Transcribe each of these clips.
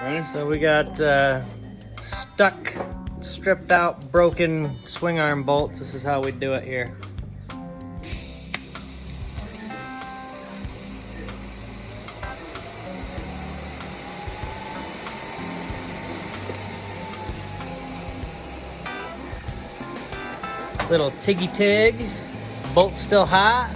Ready? So we got stuck, stripped out, broken swing arm bolts. This is how we do it here. Little tiggy tig, bolt still hot.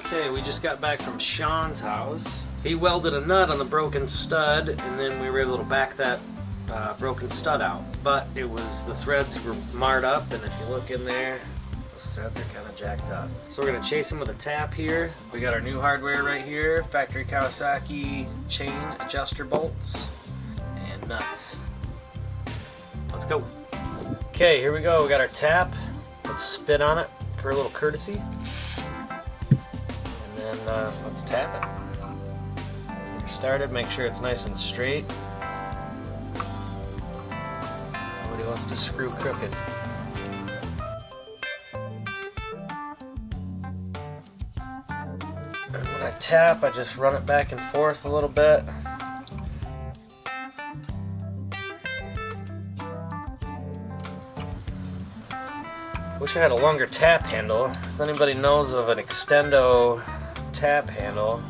Okay, we just got back from Sean's house. He welded a nut on the broken stud, and then we were able to back that broken stud out. But it was the threads were marred up, and if you look in there, those threads are kind of jacked up. So we're gonna chase him with a tap here. We got our new hardware right here, factory Kawasaki chain adjuster bolts and nuts. Let's go. Okay, here we go. We got our tap. Let's spit on it for a little courtesy. And then let's tap it. When you're started, make sure it's nice and straight. Nobody wants to screw crooked. And when I tap, I just run it back and forth a little bit. Wish I had a longer tap handle. If anybody knows of an extendo tap handle,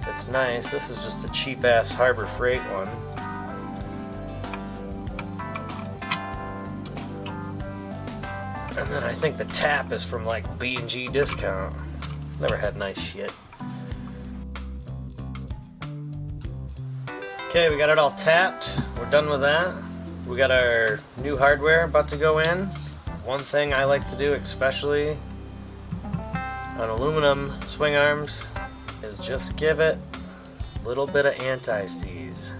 it's nice. This is just a cheap ass Harbor Freight one. And then I think the tap is from like B&G discount. Never had nice shit. Okay, we got it all tapped. We're done with that. We got our new hardware about to go in. One thing I like to do, especially on aluminum swing arms, is just give it a little bit of anti-seize.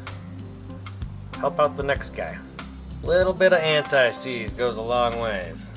Help out the next guy. Little bit of anti-seize goes a long ways.